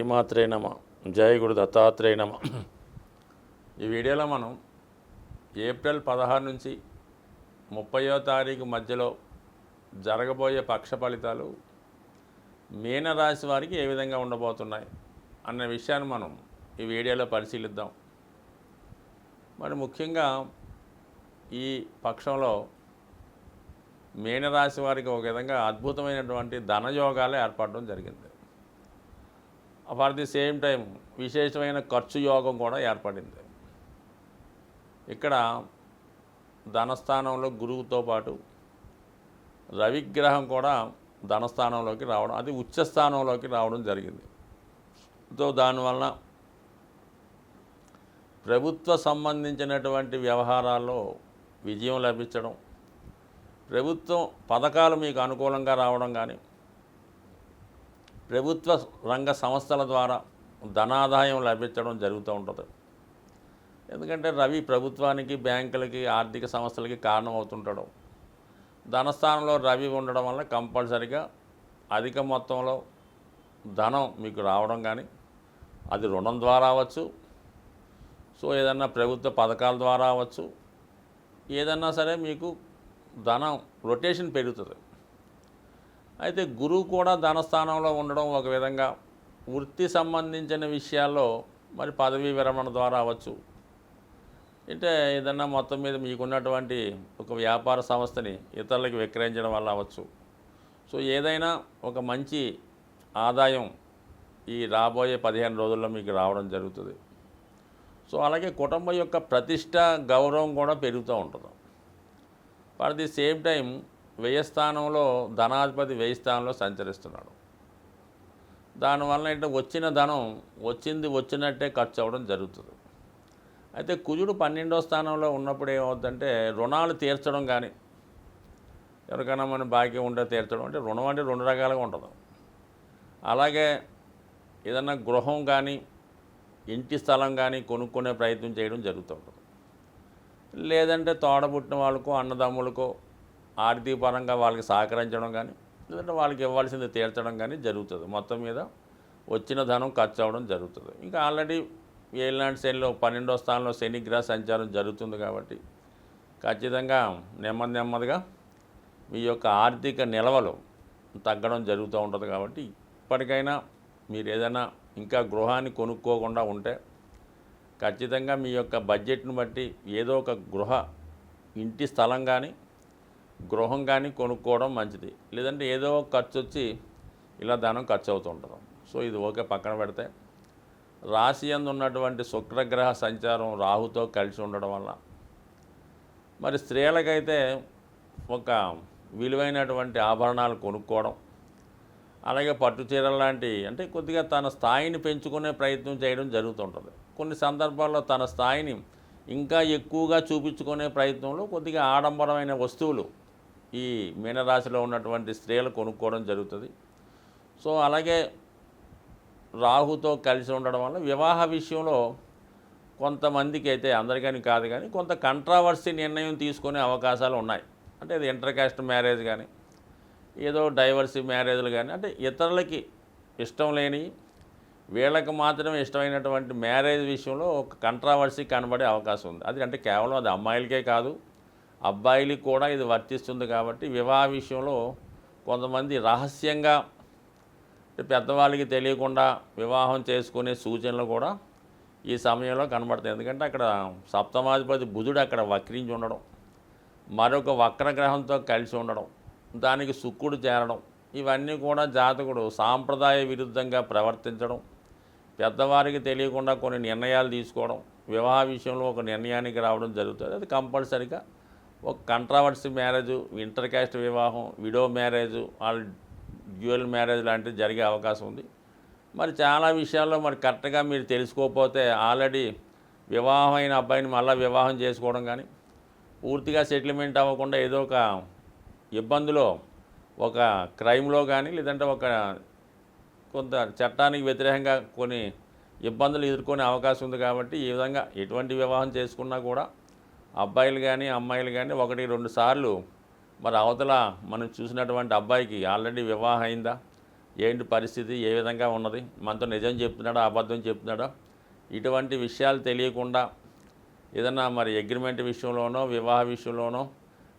శ్రీమాత్రే నమ. జయ గురు దత్తాత్రేయ నమ. ఈ వీడియోలో మనం ఏప్రిల్ 16 నుంచి 30వ తారీఖు మధ్యలో జరగబోయే పక్ష ఫలితాలు మీనరాశి వారికి ఏ విధంగా ఉండబోతున్నాయి అన్న విషయాన్ని మనం ఈ వీడియోలో పరిశీలిద్దాం. మరి ముఖ్యంగా ఈ పక్షంలో మీనరాశి వారికి ఒక విధంగా అద్భుతమైనటువంటి ధనయోగాలు ఏర్పడడం జరిగింది. ఫర్ ది సేమ్ టైం విశేషమైన ఖర్చు యోగం కూడా ఏర్పడింది. ఇక్కడ ధనస్థానంలో గురువుతో పాటు రవిగ్రహం కూడా ధనస్థానంలోకి రావడం, అది ఉచ్చస్థానంలోకి రావడం జరిగింది. సో దానివలన ప్రభుత్వ సంబంధించినటువంటి వ్యవహారాల్లో విజయం లభించడం, ప్రభుత్వం పథకాలు మీకు అనుకూలంగా రావడం కానీ, ప్రభుత్వ రంగ సంస్థల ద్వారా ధనాదాయం లభించడం జరుగుతూ ఉంటుంది. ఎందుకంటే రవి ప్రభుత్వానికి, బ్యాంకులకి, ఆర్థిక సంస్థలకి కారణం అవుతుంటాడు. ధనస్థానంలో రవి ఉండడం వల్ల కంపల్సరిగా అధిక మొత్తంలో ధనం మీకు రావడం కానీ, అది రుణం ద్వారా అవ్వచ్చు, సో ఏదన్నా ప్రభుత్వ పథకాల ద్వారా అవ్వచ్చు, ఏదన్నా సరే మీకు ధనం రొటేషన్ పెరుగుతుంది. అయితే గురువు కూడా ధనస్థానంలో ఉండడం ఒక విధంగా వృత్తి సంబంధించిన విషయాల్లో మరి పదవీ విరమణ ద్వారా అవ్వచ్చు, అంటే ఏదన్నా మొత్తం మీద మీకున్నటువంటి ఒక వ్యాపార సంస్థని ఇతరులకు విక్రయించడం వల్ల అవ్వచ్చు. సో ఏదైనా ఒక మంచి ఆదాయం ఈ రాబోయే 15 రోజుల్లో మీకు రావడం జరుగుతుంది. సో అలాగే కుటుంబం యొక్క ప్రతిష్ట, గౌరవం కూడా పెరుగుతూ ఉంటుంది. ఫర్ ది సేమ్ టైం వ్యయస్థానంలో ధనాధిపతి వ్యయస్థానంలో సంచరిస్తున్నాడు. దానివల్ల ఏంటంటే వచ్చిన ధనం వచ్చినట్టే ఖర్చు అవ్వడం జరుగుతుంది. అయితే కుజుడు 12వ స్థానంలో ఉన్నప్పుడు ఏమవుతుందంటే రుణాలు తీర్చడం కానీ, ఎవరికైనా మనం బాకీ ఉంటే తీర్చడం, అంటే రుణం అంటే 2 రకాలుగా ఉంటుంది. అలాగే ఏదన్నా గృహం కానీ, ఇంటి స్థలం కానీ కొనుక్కునే ప్రయత్నం చేయడం జరుగుతూ ఉంటుంది. లేదంటే తోడబుట్టిన వాళ్ళకో, అన్నదమ్ములకో ఆర్థిక పరంగా వాళ్ళకి సహకరించడం కానీ, లేదంటే వాళ్ళకి ఇవ్వాల్సింది తీర్చడం కానీ జరుగుతుంది. మొత్తం మీద వచ్చిన ధనం ఖర్చు అవ్వడం జరుగుతుంది. ఇంకా ఆల్రెడీ ఏలినాటి శనిలో 12వ స్థానంలో శనిగ్రహ సంచారం జరుగుతుంది కాబట్టి ఖచ్చితంగా నెమ్మదిగా మీ యొక్క ఆర్థిక నిల్వలు తగ్గడం జరుగుతూ ఉంటుంది. కాబట్టి ఇప్పటికైనా మీరు ఏదైనా ఇంకా గృహాన్ని కొనుక్కోకుండా ఉంటే ఖచ్చితంగా మీ యొక్క బడ్జెట్ను బట్టి ఏదో ఒక ఇంటి స్థలం కానీ, గృహం కానీ కొనుక్కోవడం మంచిది. లేదంటే ఏదో ఖర్చు వచ్చి ఇలా ధనం ఖర్చు అవుతూ ఉంటుంది. సో ఇది ఓకే, పక్కన పెడితే రాశి యందు ఉన్నటువంటి శుక్రగ్రహ సంచారం రాహుతో కలిసి ఉండడం వల్ల మరి స్త్రీలకైతే ఒక విలువైనటువంటి ఆభరణాలు కొనుక్కోవడం, అలాగే పట్టు చీరల లాంటి, అంటే కొద్దిగా తన స్థాయిని పెంచుకునే ప్రయత్నం చేయడం జరుగుతుంటుంది. కొన్ని సందర్భాల్లో తన స్థాయిని ఇంకా ఎక్కువగా చూపించుకునే ప్రయత్నంలో కొద్దిగా ఆడంబరమైన వస్తువులు ఈ మీనరాశిలో ఉన్నటువంటి స్త్రీలు కొనుక్కోవడం జరుగుతుంది. సో అలాగే రాహుతో కలిసి ఉండడం వల్ల వివాహ విషయంలో కొంతమందికి అయితే, అందరికని కాదు కానీ, కొంత కంట్రావర్సీ నిర్ణయం తీసుకునే అవకాశాలు ఉన్నాయి. అంటే ఇది ఇంటర్ కాస్ట్ మ్యారేజ్ కానీ, ఏదో డైవర్సీ మ్యారేజ్లు కానీ, అంటే ఇతరులకి ఇష్టం లేని వీళ్ళకి మాత్రమే ఇష్టమైనటువంటి మ్యారేజ్ విషయంలో ఒక కంట్రావర్సీ కనబడే అవకాశం ఉంది. అది అంటే కేవలం అది అమ్మాయిలకే కాదు, అబ్బాయిలకి కూడా ఇది వర్తిస్తుంది. కాబట్టి వివాహ విషయంలో కొంతమంది రహస్యంగా, పెద్దవాళ్ళకి తెలియకుండా వివాహం చేసుకునే సూచనలు కూడా ఈ సమయంలో కనబడతాయి. ఎందుకంటే అక్కడ సప్తమాధిపతి బుధుడు అక్కడ వక్రించి ఉండడం, మరొక వక్రగ్రహంతో కలిసి ఉండడం, దానికి శుక్రుడు చేరడం, ఇవన్నీ కూడా జాతకుడు సాంప్రదాయ విరుద్ధంగా ప్రవర్తించడం, పెద్దవారికి తెలియకుండా కొన్ని నిర్ణయాలు తీసుకోవడం, వివాహ విషయంలో ఒక నిర్ణయానికి రావడం జరుగుతుంది. అది కంపల్సరిగా ఒక కంట్రావర్సీ మ్యారేజు, ఇంటర్ కాస్ట్ వివాహం, విడో మ్యారేజు, డ్యూయల్ మ్యారేజ్ లాంటివి జరిగే అవకాశం ఉంది. మరి చాలా విషయాల్లో మరి కరెక్ట్గా మీరు తెలుసుకోకపోతే ఆల్రెడీ వివాహం అయిన అబ్బాయిని మళ్ళీ వివాహం చేసుకోవడం కానీ, పూర్తిగా సెటిల్మెంట్ అవ్వకుండా ఏదో ఒక ఇబ్బందిలో, ఒక క్రైమ్లో కానీ, లేదంటే ఒక కొంత చట్టానికి వ్యతిరేకంగా కొన్ని ఇబ్బందులు ఎదుర్కొనే అవకాశం ఉంది. కాబట్టి ఈ విధంగా ఎటువంటి వివాహం చేసుకున్నా కూడా అబ్బాయిలు కానీ, అమ్మాయిలు కానీ 1-2 సార్లు మరి అవతల మనం చూసినటువంటి అబ్బాయికి ఆల్రెడీ వివాహం అయిందా, ఏంటి పరిస్థితి, ఏ విధంగా ఉన్నది, మనతో నిజం చెప్తున్నాడా అబద్ధం చెప్తున్నాడా, ఇటువంటి విషయాలు తెలియకుండా ఏదన్నా మరి అగ్రిమెంట్ విషయంలోనో, వివాహ విషయంలోనో,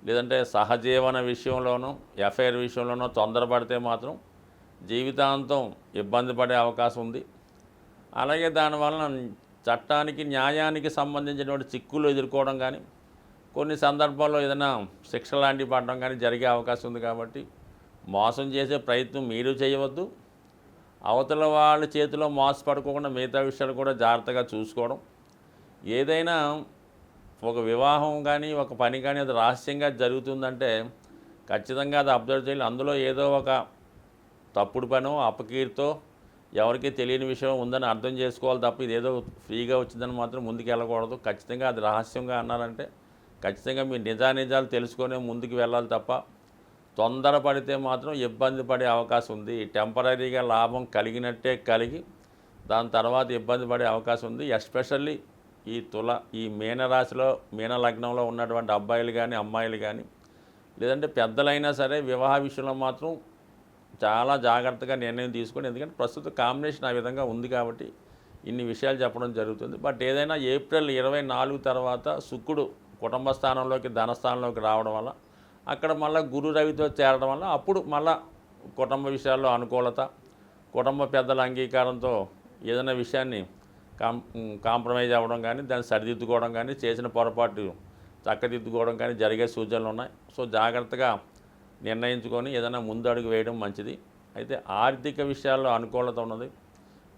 లేదంటే సహజీవన విషయంలోనో, ఎఫ్ఐఆర్ విషయంలోనో తొందరపడితే మాత్రం జీవితాంతం ఇబ్బంది పడే అవకాశం ఉంది. అలాగే దానివలన చట్టానికి న్యాయానికి సంబంధించినటువంటి చిక్కులు ఎదుర్కోవడం కానీ, కొన్ని సందర్భాల్లో ఏదైనా శిక్ష లాంటివి పడడం కానీ జరిగే అవకాశం ఉంది. కాబట్టి మోసం చేసే ప్రయత్నం మీరు చేయవద్దు. అవతల వాళ్ళ చేతిలో మోసపడుకోకుండా మిగతా విషయాలు కూడా జాగ్రత్తగా చూసుకోవడం. ఏదైనా ఒక వివాహం కానీ ఒక పని కానీ అది రహస్యంగా జరుగుతుందంటే ఖచ్చితంగా అది అబ్జర్వ్ చేయాలి. అందులో ఏదో ఒక తప్పుడు పనో అపకీర్తో ఎవరికి తెలియని విషయం ఉందని అర్థం చేసుకోవాలి తప్ప ఇదేదో ఫ్రీగా వచ్చిందని మాత్రం ముందుకు వెళ్ళకూడదు. ఖచ్చితంగా అది రహస్యంగా అన్నారంటే ఖచ్చితంగా మీ నిజానిజాలు తెలుసుకొని ముందుకు వెళ్ళాలి తప్ప తొందరపడితే మాత్రం ఇబ్బంది పడే అవకాశం ఉంది. టెంపరీగా లాభం కలిగినట్టే కలిగి దాని తర్వాత ఇబ్బంది పడే అవకాశం ఉంది. ఎస్పెషల్లీ ఈ మీనరాశిలో మీన లగ్నంలో ఉన్నటువంటి అబ్బాయిలు కానీ అమ్మాయిలు కానీ లేదంటే పెద్దలైనా సరే వివాహ విషయంలో మాత్రం చాలా జాగ్రత్తగా నిర్ణయం తీసుకొని, ఎందుకంటే ప్రస్తుత కాంబినేషన్ ఆ విధంగా ఉంది కాబట్టి ఇన్ని విషయాలు చెప్పడం జరుగుతుంది. బట్ ఏదైనా ఏప్రిల్ 24 తర్వాత శుక్రుడు కుటుంబ స్థానంలోకి ధనస్థానంలోకి రావడం వల్ల అక్కడ మళ్ళీ గురు రవితో చేరడం వల్ల అప్పుడు మళ్ళా కుటుంబ విషయాల్లో అనుకూలత, కుటుంబ పెద్దల అంగీకారంతో ఏదైనా విషయాన్ని కాంప్రమైజ్ అవ్వడం కానీ, దాన్ని సరిదిద్దుకోవడం కానీ, చేసిన పొరపాటు చక్కదిద్దుకోవడం కానీ జరిగే సూచనలు ఉన్నాయి. సో జాగ్రత్తగా నిర్ణయించుకొని ఏదైనా ముందు అడుగు వేయడం మంచిది. అయితే ఆర్థిక విషయాల్లో అనుకూలత ఉన్నది.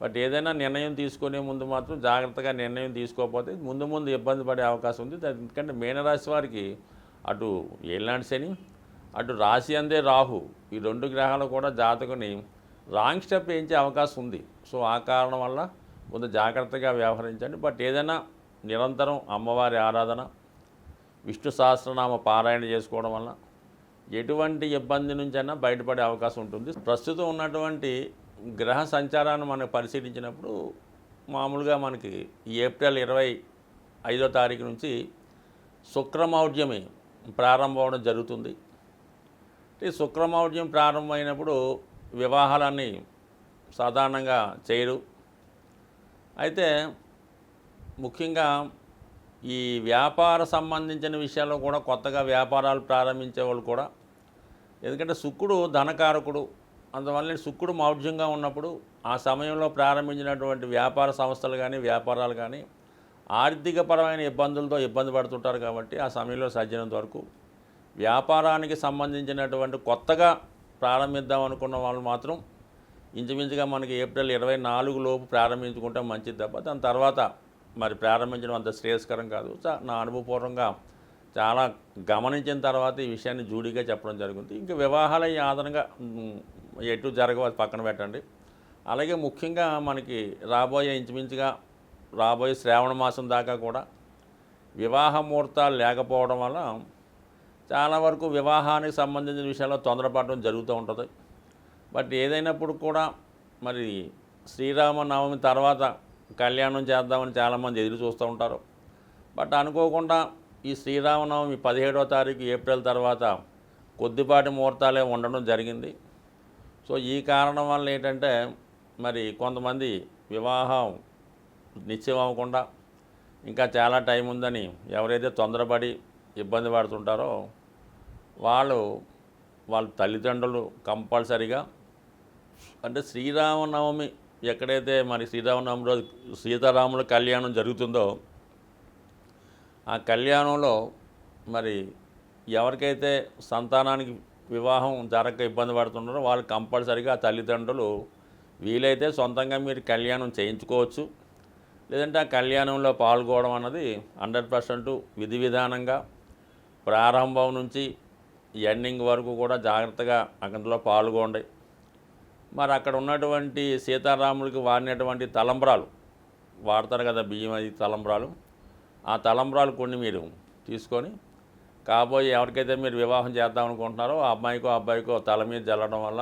బట్ ఏదైనా నిర్ణయం తీసుకునే ముందు మాత్రం జాగ్రత్తగా నిర్ణయం తీసుకోకపోతే ముందు ఇబ్బంది పడే అవకాశం ఉంది. ఎందుకంటే మీనరాశి వారికి అటు ఏలినాటి శని, అటు రాశి అందే రాహు, ఈ 2 గ్రహాలు కూడా జాతకుని రాంగ్ స్టెప్ వేయించే అవకాశం ఉంది. సో ఆ కారణం వల్ల కొంత జాగ్రత్తగా వ్యవహరించండి. బట్ ఏదైనా నిరంతరం అమ్మవారి ఆరాధన, విష్ణు సహస్రనామ పారాయణ చేసుకోవడం వల్ల ఎటువంటి ఇబ్బంది నుంచైనా బయటపడే అవకాశం ఉంటుంది. ప్రస్తుతం ఉన్నటువంటి గ్రహ సంచారాన్ని మనం పరిశీలించినప్పుడు మామూలుగా మనకి ఏప్రిల్ 25వ తారీఖు నుంచి శుక్రమౌఢ్యమి ప్రారంభం అవడం జరుగుతుంది. ఈ శుక్రమౌఢ్యం ప్రారంభమైనప్పుడు వివాహాలన్నీ సాధారణంగా చేయరు. అయితే ముఖ్యంగా ఈ వ్యాపార సంబంధించిన విషయాల్లో కూడా కొత్తగా వ్యాపారాలు ప్రారంభించే వాళ్ళు కూడా, ఎందుకంటే శుక్రుడు ధనకారకుడు, అందువల్ల శుక్రుడు మౌఢ్యంగా ఉన్నప్పుడు ఆ సమయంలో ప్రారంభించినటువంటి వ్యాపార సంస్థలు కానీ వ్యాపారాలు కానీ ఆర్థికపరమైన ఇబ్బందులతో ఇబ్బంది పడుతుంటారు. కాబట్టి ఆ సమయంలో సాధ్యమైనంత వరకు వ్యాపారానికి సంబంధించినటువంటి కొత్తగా ప్రారంభిద్దాం అనుకున్న వాళ్ళు మాత్రం ఇంచుమించుగా మనకి ఏప్రిల్ 24 లోపు ప్రారంభించుకుంటే మంచిది తప్ప దాని తర్వాత మరి ప్రారంభించడం అంత శ్రేయస్కరం కాదు. నా అనుభవపూర్వకంగా చాలా గమనించిన తర్వాత ఈ విషయాన్ని జూడీగా చెప్పడం జరుగుతుంది. ఇంకా వివాహాలు ఈ ఆధారంగా ఎటు జరగవు, అది పక్కన పెట్టండి. అలాగే ముఖ్యంగా మనకి ఇంచుమించుగా రాబోయే శ్రావణ మాసం దాకా కూడా వివాహ ముహూర్తాలు లేకపోవడం వల్ల చాలా వరకు వివాహానికి సంబంధించిన విషయాల్లో తొందరపడడం జరుగుతూ ఉంటుంది. బట్ ఏదైనప్పుడు కూడా మరి శ్రీరామనవమి తర్వాత కళ్యాణం చేద్దామని చాలామంది ఎదురు చూస్తూ ఉంటారు. బట్ అనుకోకుండా ఈ శ్రీరామనవమి 17వ తారీఖు ఏప్రిల్ తర్వాత కొద్దిపాటి ముహూర్తాలే ఉండడం జరిగింది. సో ఈ కారణం వల్ల ఏంటంటే మరి కొంతమంది వివాహం నిశ్చయం అవ్వకుండా ఇంకా చాలా టైం ఉందని ఎవరైతే తొందరపడి ఇబ్బంది పడుతుంటారో వాళ్ళ తల్లిదండ్రులు కంపల్సరిగా, అంటే శ్రీరామనవమి ఎక్కడైతే మరి శ్రీరామనవమి రోజు సీతారాముల కళ్యాణం జరుగుతుందో ఆ కళ్యాణంలో మరి ఎవరికైతే సంతానానికి వివాహం జరగక ఇబ్బంది పడుతున్నారో వాళ్ళు కంపల్సరిగా తల్లిదండ్రులు వీలైతే సొంతంగా మీరు కళ్యాణం చేయించుకోవచ్చు. లేదంటే ఆ కళ్యాణంలో పాల్గొనడం అన్నది 100% విధి విధానంగా ప్రారంభం నుంచి ఎండింగ్ వరకు కూడా జాగ్రత్తగా అందులో పాల్గొండి. మరి అక్కడ ఉన్నటువంటి సీతారాములకి వాడినటువంటి తలంబ్రాలు వాడతారు కదా, బియ్యం అది తలంబ్రాలు, ఆ తలంబ్రాలు కొన్ని మీరు తీసుకొని కాబోయే ఎవరికైతే మీరు వివాహం చేద్దాం అనుకుంటున్నారో ఆ అబ్బాయికో తల మీద జల్లడం వల్ల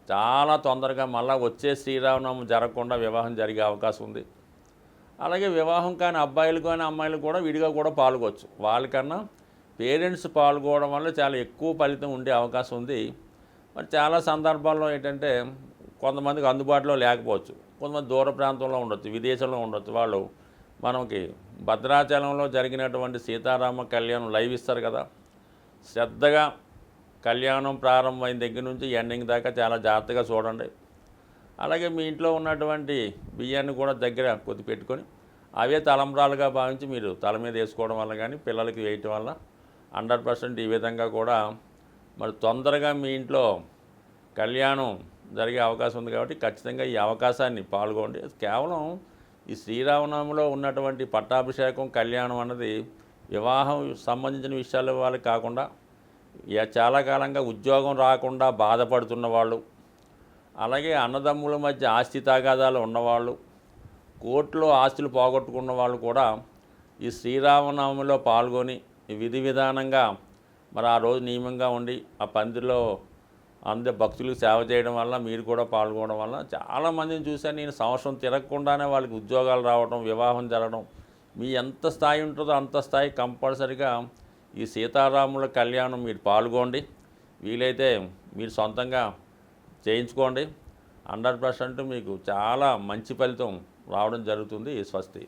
చాలా తొందరగా మళ్ళీ వచ్చే శ్రీరామనవమి జరగకుండా వివాహం జరిగే అవకాశం ఉంది. అలాగే వివాహం కాని అబ్బాయిలు కానీ అమ్మాయిలు కూడా విడిగా కూడా పాల్గొచ్చు. వాళ్ళకన్నా పేరెంట్స్ పాల్గొనడం వల్ల చాలా ఎక్కువ ఫలితం ఉండే అవకాశం ఉంది. మరి చాలా సందర్భాల్లో ఏంటంటే కొంతమందికి అందుబాటులో లేకపోవచ్చు, కొంతమంది దూర ప్రాంతంలో ఉండొచ్చు, విదేశంలో ఉండొచ్చు. వాళ్ళు మనకి భద్రాచలంలో జరిగినటువంటి సీతారామ కళ్యాణం లైవ్ ఇస్తారు కదా, శ్రద్ధగా కళ్యాణం ప్రారంభమైన దగ్గర నుంచి ఎండింగ్ దాకా చాలా జాగ్రత్తగా చూడండి. అలాగే మీ ఇంట్లో ఉన్నటువంటి బియ్యాన్ని కూడా దగ్గర కొద్ది పెట్టుకొని అవే తలంబ్రాలుగా భావించి మీరు తల మీద వేసుకోవడం వల్ల కానీ పిల్లలకి వేయటం వల్ల 100% ఈ విధంగా కూడా మరి తొందరగా మీ ఇంట్లో కళ్యాణం జరిగే అవకాశం ఉంది. కాబట్టి ఖచ్చితంగా ఈ అవకాశాన్ని పాల్గొండి. కేవలం ఈ శ్రీరామనవమిలో ఉన్నటువంటి పట్టాభిషేకం కళ్యాణం అన్నది వివాహం సంబంధించిన విషయాల వాళ్ళకి కాకుండా చాలా కాలంగా ఉద్యోగం రాకుండా బాధపడుతున్న వాళ్ళు, అలాగే అన్నదమ్ముల మధ్య ఆస్తి తగాదాలు ఉన్నవాళ్ళు, కోర్టులో ఆస్తులు పోగొట్టుకున్న వాళ్ళు కూడా ఈ శ్రీరామనవమిలో పాల్గొని విధి విధానంగా మరి ఆ రోజు నియమంగా ఉండి ఆ పందిరిలో అందరి భక్తులకు సేవ చేయడం వల్ల మీరు కూడా పాల్గొనడం వల్ల చాలామందిని చూశాను నేను. సంవత్సరం తిరగకుండానే వాళ్ళకి ఉద్యోగాలు రావడం, వివాహం జరగడం. మీ ఎంత స్థాయి ఉంటుందో అంత స్థాయి కంపల్సరిగా ఈ సీతారాముల కళ్యాణం మీరు పాల్గొండి. వీలైతే మీరు సొంతంగా చేయించుకోండి. 100% మీకు చాలా మంచి ఫలితం రావడం జరుగుతుంది. స్వస్తి.